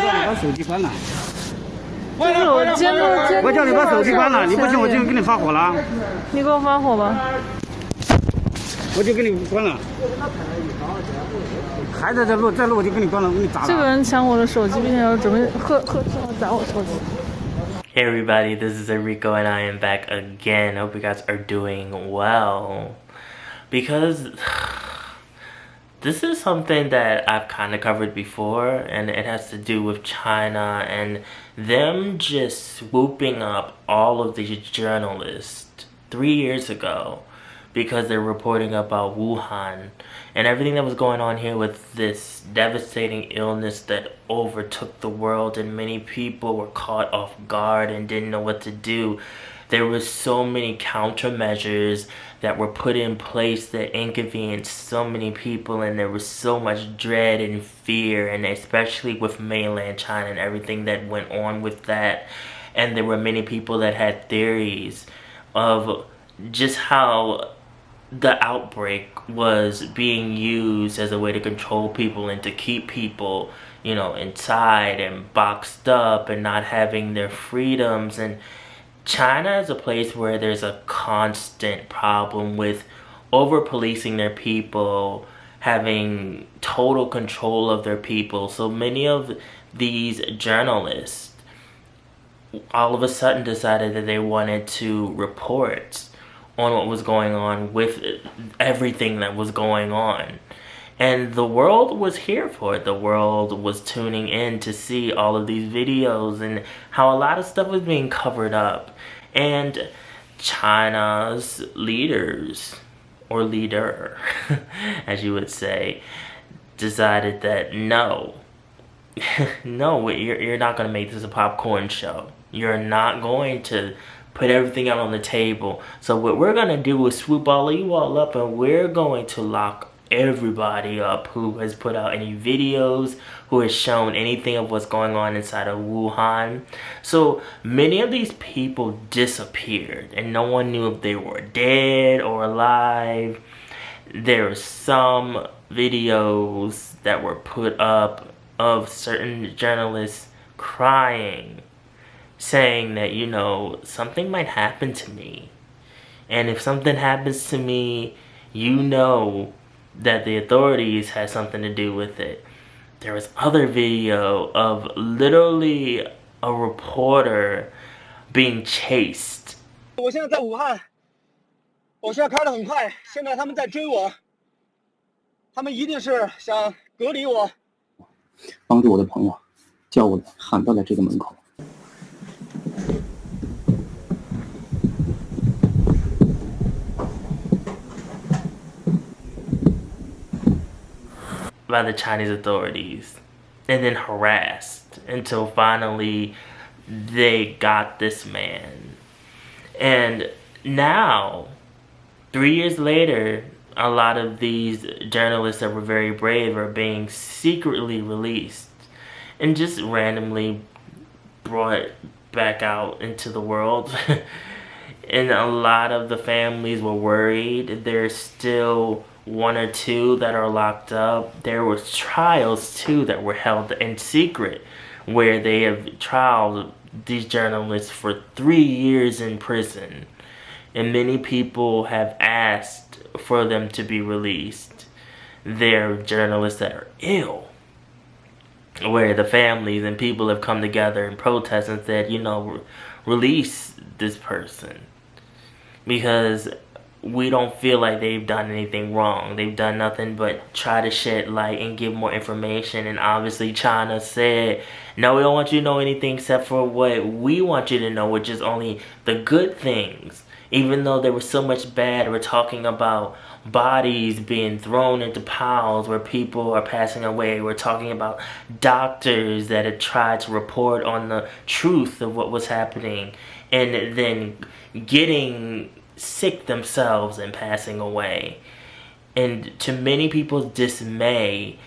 把手机关了。就是我监督，我叫你把手机关了，你不行我就给你发火了。你给我发火吧。我就给你关了。还在录，再录我就给你关了，我给你砸了。这个人抢我的手机，并且要准备喝砸我手机。Hey everybody, this is Erico and I am back again. I hope you guys are doing well. Because this is something that I've kind of covered before, and it has to do with China and them just swooping up all of these journalists 3 years ago because they're reporting about Wuhan and everything that was going on here with this devastating illness that overtook the world, and many people were caught off guard and didn't know what to do. There were so many countermeasures that were put in place that inconvenienced so many people, and there was so much dread and fear, and especially with mainland China and everything that went on with that. And there were many people that had theories of just how the outbreak was being used as a way to control people and to keep people, you know, inside and boxed up and not having their freedoms. And China is a place where there's a constant problem with over-policing their people, having total control of their people. So many of these journalists all of a sudden decided that they wanted to report on what was going on with everything that was going on. And the world was here for it. The world was tuning in to see all of these videos and how a lot of stuff was being covered up. And China's leaders, or leader, as you would say, decided that no, no, you're not going to make this a popcorn show. You're not going to put everything out on the table. So what we're going to do is swoop all of you all up, and we're going to lock everybody up who has put out any videos, who has shown anything of what's going on inside of Wuhan. So many of these people disappeared, and no one knew if they were dead or alive. There are some videos that were put up of certain journalists crying, saying that, you know, something might happen to me. And if something happens to me, you know that the authorities had something to do with it. There was other video of literally a reporter being chased. 我现在在武汉，我现在开得很快，现在他们在追我，他们一定是想隔离我。帮助我的朋友叫我喊到了这个门口。By the Chinese authorities, and then harassed until finally they got this man. And now, 3 years later, a lot of these journalists that were very brave are being secretly released and just randomly brought back out into the world. And a lot of the families were worried. There's still 1 or 2 that are locked up. There were trials too that were held in secret, where they have trialed these journalists for 3 years in prison. And many people have asked for them to be released. There are journalists that are ill, where the families and people have come together and protest and said, you know, release this person, because we don't feel like they've done anything wrong. They've done nothing but try to shed light and give more information. And obviously China said, no, we don't want you to know anything except for what we want you to know, which is only the good things. Even though there was so much bad, we're talking about bodies being thrown into piles where people are passing away. We're talking about doctors that had tried to report on the truth of what was happening and then getting sick themselves and passing away. And to many people's dismay,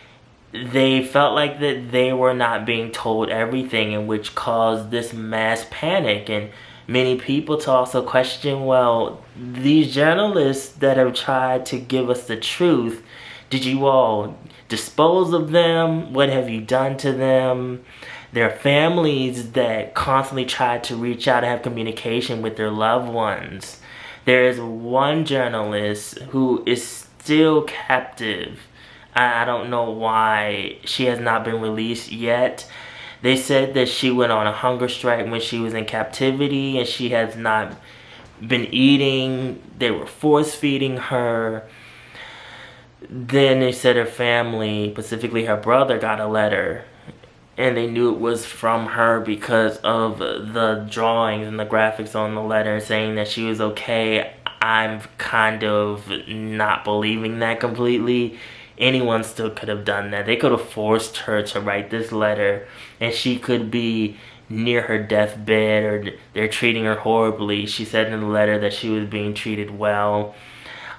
they felt like that they were not being told everything, and which caused this mass panic. And many people to also question, well, these journalists that have tried to give us the truth, Did you all dispose of them? What have you done to them? There are families that constantly try to reach out and have communication with their loved ones. There is one journalist who is still captive. I don't know why she has not been released yet. They said that she went on a hunger strike when she was in captivity and she has not been eating. They were force feeding her. Then they said her family, specifically her brother, got a letter and they knew it was from her because of the drawings and the graphics on the letter saying that she was okay. I'm kind of not believing that completely. Anyone still could have done that. They could have forced her to write this letter and she could be near her deathbed or they're treating her horribly. She said in the letter that she was being treated well.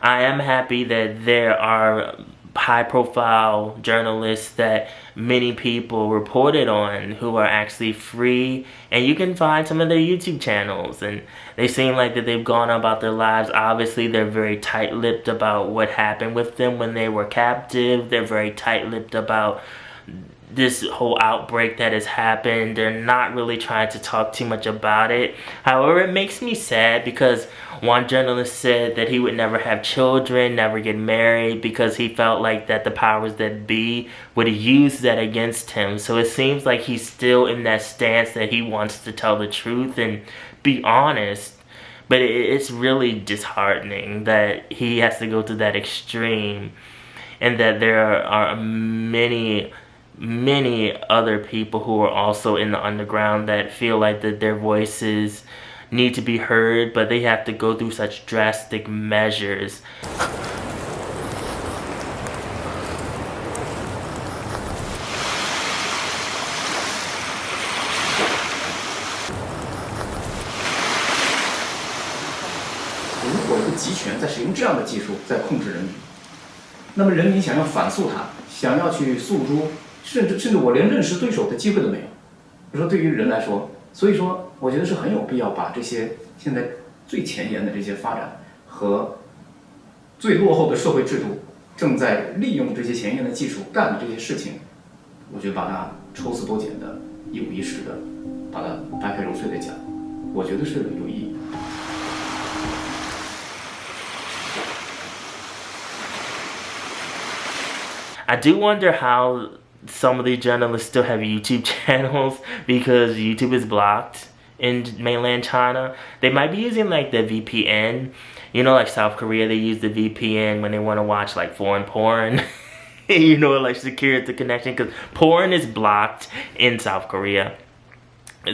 I am happy that there are high-profile journalists that many people reported on who are actually free, and you can find some of their YouTube channels and they seem like that they've gone about their lives. Obviously they're very tight-lipped about what happened with them when they were captive. They're very tight-lipped about this whole outbreak that has happened. They're not really trying to talk too much about it. However, it makes me sad because one journalist said that he would never have children, never get married, because he felt like that the powers that be would use that against him. So it seems like he's still in that stance that he wants to tell the truth and be honest. But it's really disheartening that he has to go to that extreme and that there are many other people who are also in the underground that feel like that their voices need to be heard, but they have to go through such drastic measures.如果一个集权在使用这样的技术在控制人民，那么人民想要反诉他，想要去诉诸，甚至我连认识对手的机会都没有。我说对于人来说，所以说我觉得是很有必要把这些现在最前沿的这些发展和最落后的社会制度正在利用这些前沿的技术干的这些事情，我觉得把它抽丝剥茧的、一五一十的，把它掰开揉碎的讲，我觉得是有意义的。I do wonder how some of these journalists still have YouTube channels because YouTube is blocked in mainland China. They might be using like the VPN. You know, like South Korea, they use the VPN when they want to watch like foreign porn. You know, like secure the connection because porn is blocked in South Korea.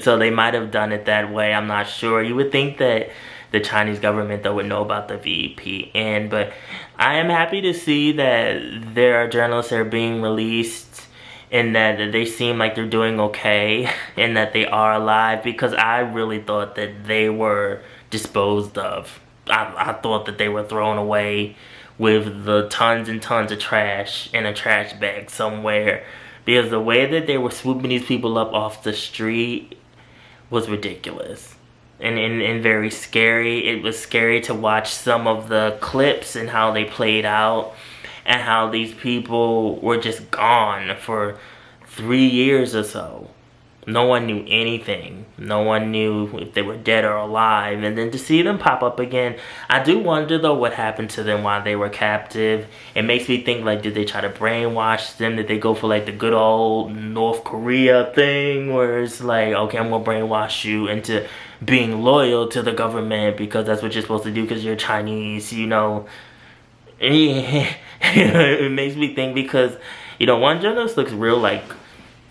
So they might have done it that way. I'm not sure. You would think that the Chinese government though would know about the VPN, but I am happy to see that there are journalists that are being released and that they seem like they're doing okay and that they are alive, because I really thought that they were disposed of. I thought that they were thrown away with the tons and tons of trash in a trash bag somewhere, because the way that they were swooping these people up off the street was ridiculous. And very scary. It was scary to watch some of the clips and how they played out and how these people were just gone for 3 years or so. No one knew anything. No one knew if they were dead or alive. And then to see them pop up again, I do wonder though what happened to them while they were captive. It makes me think, like, did they try to brainwash them? Did they go for like the good old North Korea thing where it's like, okay, I'm gonna brainwash you into being loyal to the government because that's what you're supposed to do because you're Chinese, you know. It makes me think because, you know, one journalist looks real like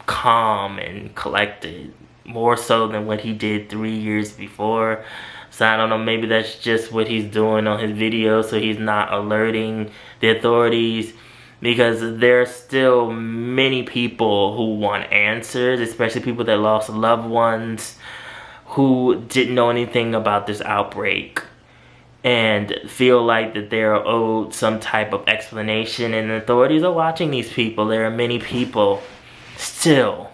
calm and collected, more so than what he did 3 years before. So I don't know, maybe that's just what he's doing on his videos so he's not alerting the authorities, because there are still many people who want answers, especially people that lost loved ones who didn't know anything about this outbreak and feel like that they're owed some type of explanation, and the authorities are watching these people. There are many people still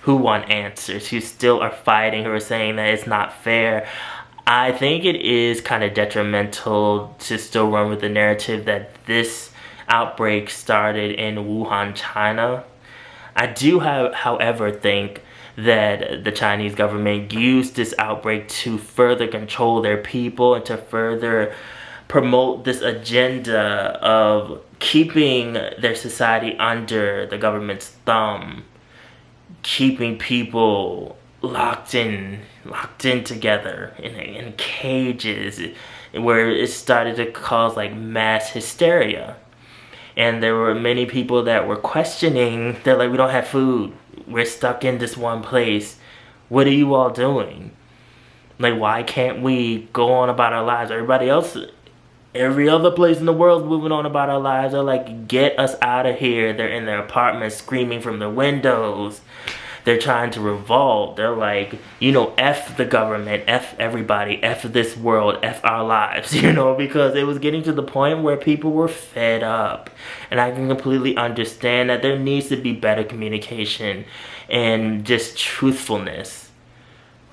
who want answers, who still are fighting, who are saying that it's not fair. I think it is kind of detrimental to still run with the narrative that this outbreak started in Wuhan, China. I do, however, think that the Chinese government used this outbreak to further control their people and to further promote this agenda of keeping their society under the government's thumb, keeping people locked in together in cages, where it started to cause like mass hysteria. And there were many people that were questioning. They're like, we don't have food, we're stuck in this one place, what are you all doing? Like, why can't we go on about our lives? Everybody else, every other place in the world is moving on about our lives. They're like, get us out of here. They're in their apartments screaming from the windows. They're trying to revolt. They're like, you know, F the government, F everybody, F this world, F our lives, you know, because it was getting to the point where people were fed up. And I can completely understand that there needs to be better communication and just truthfulness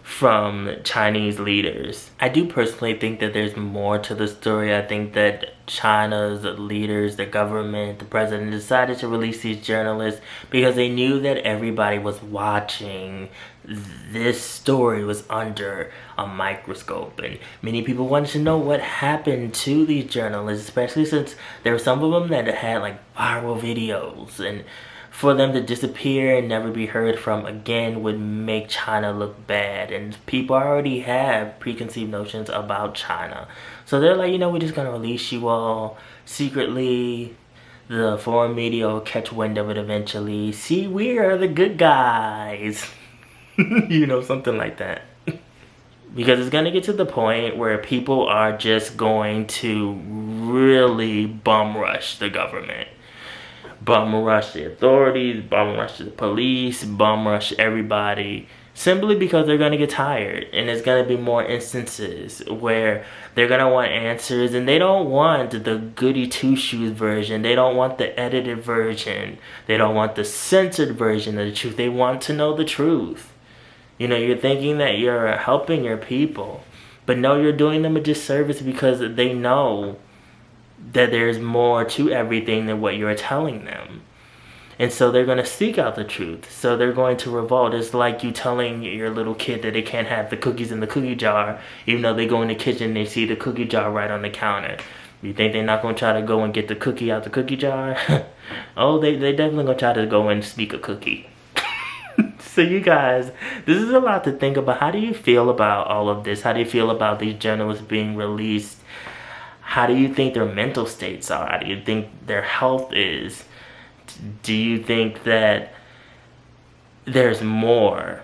from Chinese leaders. I do personally think that there's more to the story. I think that China's leaders, the government, the president decided to release these journalists because they knew that everybody was watching. This story was under a microscope, and many people wanted to know what happened to these journalists, especially since there were some of them that had like viral videos, and for them to disappear and never be heard from again would make China look bad. And people already have preconceived notions about China. So they're like, you know, we're just gonna release you all secretly. The foreign media will catch wind of it eventually. See, we are the good guys. You know, something like that. Because it's gonna get to the point where people are just going to really bum rush the government. Bum rush the authorities, bum rush the police, bum rush everybody, simply because they're gonna get tired. And there's gonna be more instances where they're gonna want answers, and they don't want the goody two-shoes version. They don't want the edited version. They don't want the censored version of the truth. They want to know the truth. You know, you're thinking that you're helping your people, but no, you're doing them a disservice, because they know that there's more to everything than what you're telling them. And so they're going to seek out the truth. So they're going to revolt. It's like you telling your little kid that they can't have the cookies in the cookie jar, even though they go in the kitchen and they see the cookie jar right on the counter. You think they're not going to try to go and get the cookie out the cookie jar? Oh, they definitely going to try to go and sneak a cookie. So you guys, this is a lot to think about. How do you feel about all of this? How do you feel about these journalists being released? How do you think their mental states are? How do you think their health is? Do you think that there's more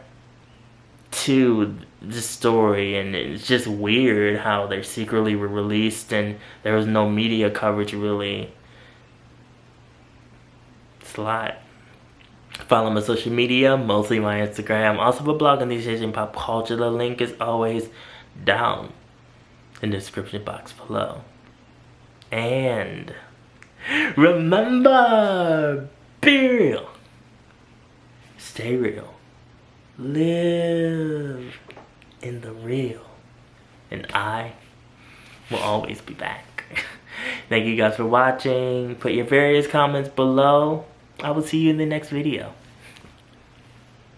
to the story? And it's just weird how they secretly were released and there was no media coverage really. It's a lot. Follow my social media, mostly my Instagram. Also a blog on these Asian pop culture. The link is always down in the description box below. And remember, be real, stay real, live in the real, and I will always be back. Thank you guys for watching. Put your various comments below. I will see you in the next video.